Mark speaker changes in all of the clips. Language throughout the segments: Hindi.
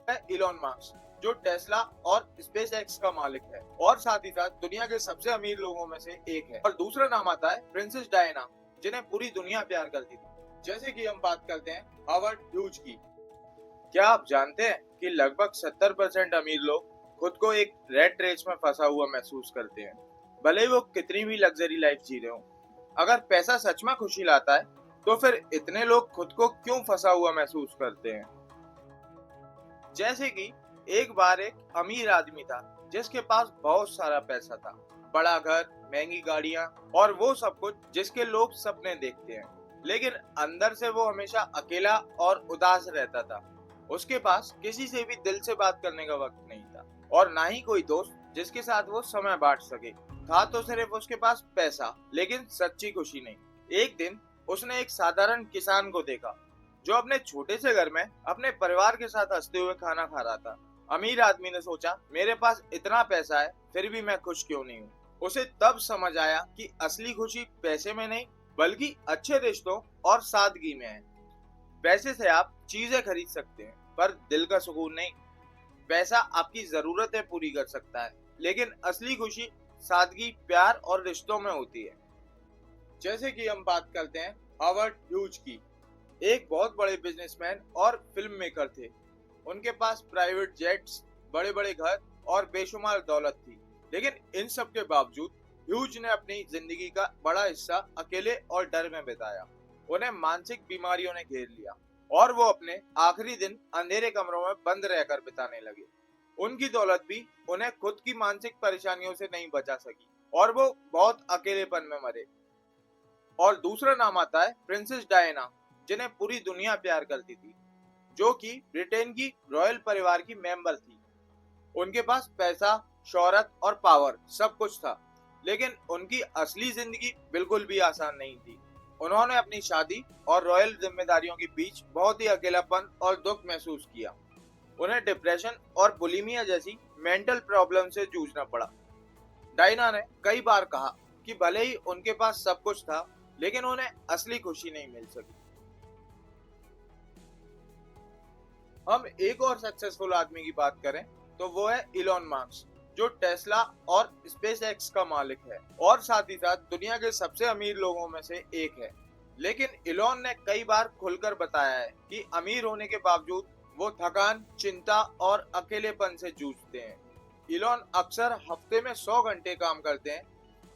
Speaker 1: है इलॉन मस्क, जो टेस्ला और स्पेस एक्स का मालिक है और साथ ही साथ दुनिया के सबसे अमीर लोगों में से एक है। और दूसरा नाम आता है प्रिंसेस डायना, जिन्हें पूरी दुनिया प्यार करती थी। जैसे कि हम बात करते हैं हावर्ड ह्यूज की। क्या आप जानते हैं कि लगभग 70% अमीर लोग खुद को एक रेट रेस में फंसा हुआ महसूस करते हैं, भले ही वो कितनी भी लग्जरी लाइफ जी रहे हो। अगर पैसा सच में खुशी लाता है, तो फिर इतने लोग खुद को क्यों फंसा हुआ महसूस करते हैं? जैसे कि एक बार एक अमीर आदमी था जिसके पास बहुत सारा पैसा था, बड़ा घर, महंगी गाड़ियां और वो सब कुछ जिसके लोग सपने देखते हैं, लेकिन अंदर से वो हमेशा अकेला और उदास रहता था। उसके पास किसी से भी दिल से बात करने का वक्त नहीं था और ना ही कोई दोस्त जिसके साथ वो समय बांट सके। था तो सिर्फ उसके पास पैसा, लेकिन सच्ची खुशी नहीं। एक दिन उसने एक साधारण किसान को देखा जो अपने छोटे से घर में अपने परिवार के साथ हंसते हुए खाना खा रहा था। अमीर आदमी ने सोचा, मेरे पास इतना पैसा है फिर भी मैं खुश क्यों नहीं हूँ। उसे तब समझ आया कि असली खुशी पैसे में नहीं, बल्कि अच्छे रिश्तों और सादगी में है। पैसे से आप चीजें खरीद सकते हैं, पर दिल का सुकून नहीं। पैसा आपकी जरूरतें पूरी कर सकता है, लेकिन असली खुशी सादगी, प्यार और रिश्तों में होती है। जैसे कि हम बात करते हैं हावर्ड ह्यूज की। एक बहुत बड़े बिजनेसमैन और फिल्म मेकर थे। उनके पास प्राइवेट जेट्स, बड़े बड़े घर और बेशुमार दौलत थी, लेकिन इन सब के बावजूद ह्यूज ने अपनी जिंदगी का बड़ा हिस्सा अकेले और डर में बिताया। उन्हें मानसिक बीमारियों ने घेर लिया और वो अपने आखिरी दिन अंधेरे कमरों में बंद रहकर बिताने लगे। उनकी दौलत भी उन्हें खुद की मानसिक परेशानियों से नहीं बचा सकी और वो बहुत अकेलेपन में मरे। और दूसरा नाम आता है प्रिंसेस डायना, जिन्हें पूरी दुनिया प्यार करती थी, जो कि ब्रिटेन की रॉयल परिवार की मेंबर थी। उनके पास पैसा, शोहरत और पावर सब कुछ था, लेकिन उनकी असली जिंदगी बिल्कुल भी आसान नहीं थी। उन्होंने अपनी शादी और रॉयल जिम्मेदारियों के बीच बहुत ही अकेलापन और दुख महसूस किया। उन्हें डिप्रेशन और बुलिमिया जैसी मेंटल प्रॉब्लम से जूझना पड़ा। डायना ने कई बार कहा कि भले ही उनके पास सब कुछ था, लेकिन उन्हें असली खुशी नहीं मिल सकी। हम एक और सक्सेसफुल आदमी की बात करें तो वो है इलॉन मस्क, जो टेस्ला और स्पेस एक्स का मालिक है और साथ ही साथ दुनिया के सबसे अमीर लोगों में से एक है। लेकिन इलॉन ने कई बार खुलकर बताया है कि अमीर होने के बावजूद वो थकान, चिंता और अकेलेपन से जूझते हैं। इलॉन अक्सर हफ्ते में 100 घंटे काम करते हैं,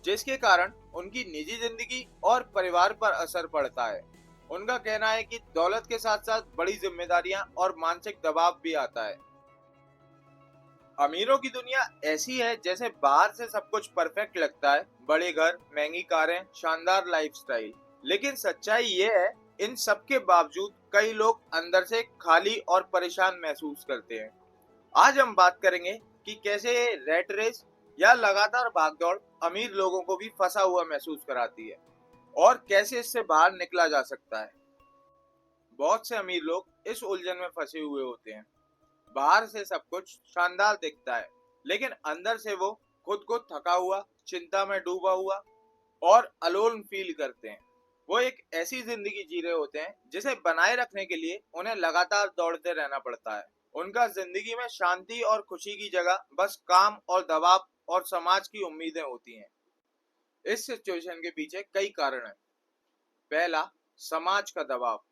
Speaker 1: जिसके कारण उनकी निजी जिंदगी और परिवार पर असर पड़ता है। उनका कहना है कि दौलत के साथ साथ बड़ी जिम्मेदारियां और मानसिक दबाव भी आता है। अमीरों की दुनिया ऐसी है जैसे बाहर से सब कुछ परफेक्ट लगता है, बड़े घर, महंगी कारें, शानदार लाइफस्टाइल। लेकिन सच्चाई ये है, इन सब के बावजूद कई लोग अंदर से खाली और परेशान महसूस करते हैं। आज हम बात करेंगे कि कैसे ये रैट रेस या लगातार भागदौड़ अमीर लोगों को भी फंसा हुआ महसूस कराती है और कैसे इससे बाहर निकला जा सकता है। बहुत से अमीर लोग इस उलझन में फंसे हुए होते हैं। बाहर से सब कुछ शानदार दिखता है, लेकिन अंदर से वो खुद को थका हुआ, चिंता में डूबा हुआ और अलोन फील करते हैं। वो एक ऐसी जिंदगी जी रहे होते हैं जिसे बनाए रखने के लिए उन्हें लगातार दौड़ते रहना पड़ता है। उनका जिंदगी में शांति और खुशी की जगह बस काम और दबाव और समाज की उम्मीदें होती हैं। इस सिचुएशन के पीछे कई कारण हैं। पहला, समाज का दबाव।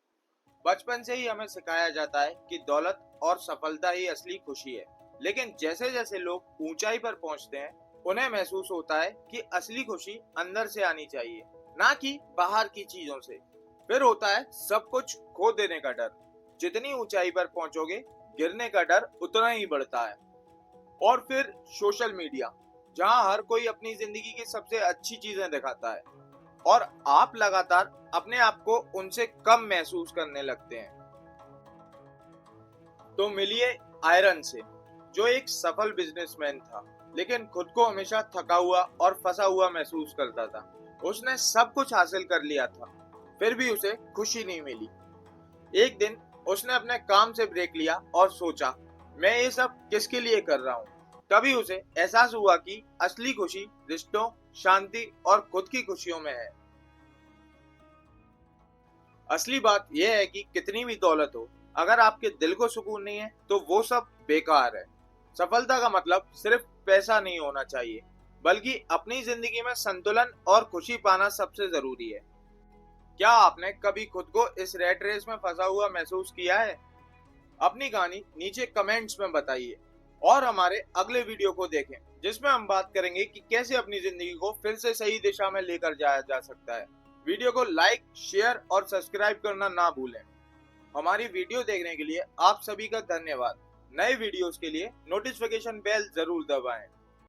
Speaker 1: बचपन से ही हमें सिखाया जाता है कि दौलत और सफलता ही असली खुशी है, लेकिन जैसे जैसे लोग ऊंचाई पर पहुंचते हैं, उन्हें महसूस होता है कि असली खुशी अंदर से आनी चाहिए, ना कि बाहर की चीजों से। फिर होता है सब कुछ खो देने का डर। जितनी ऊंचाई पर पहुंचोगे, गिरने का डर उतना ही बढ़ता है। और फिर सोशल मीडिया, जहां हर कोई अपनी जिंदगी की सबसे अच्छी चीजें दिखाता है और आप लगातार अपने आप को उनसे कम महसूस करने लगते हैं। तो मिलिए आयरन से, जो एक सफल बिजनेसमैन था, लेकिन खुद को हमेशा थका हुआ और फंसा हुआ महसूस करता था। उसने सब कुछ हासिल कर लिया था, फिर भी उसे खुशी नहीं मिली। एक दिन उसने अपने काम से ब्रेक लिया और सोचा, मैं ये सब किसके लिए कर रहा हूँ। तभी उसे एहसास हुआ कि असली खुशी रिश्तों, शांति और खुद की खुशियों में है। असली बात यह है कि कितनी भी दौलत हो, अगर आपके दिल को सुकून नहीं है तो वो सब बेकार है। सफलता का मतलब सिर्फ पैसा नहीं होना चाहिए, बल्कि अपनी जिंदगी में संतुलन और खुशी पाना सबसे जरूरी है। क्या आपने कभी खुद को इस रेट रेस में फंसा हुआ महसूस किया है? अपनी कहानी नीचे कमेंट्स में बताइए और हमारे अगले वीडियो को देखें, जिसमें हम बात करेंगे कि कैसे अपनी जिंदगी को फिर से सही दिशा में लेकर जाया जा सकता है। वीडियो को लाइक, शेयर और सब्सक्राइब करना ना भूलें। हमारी वीडियो देखने के लिए आप सभी का धन्यवाद। नए वीडियोस के लिए नोटिफिकेशन बेल जरूर दबाएं।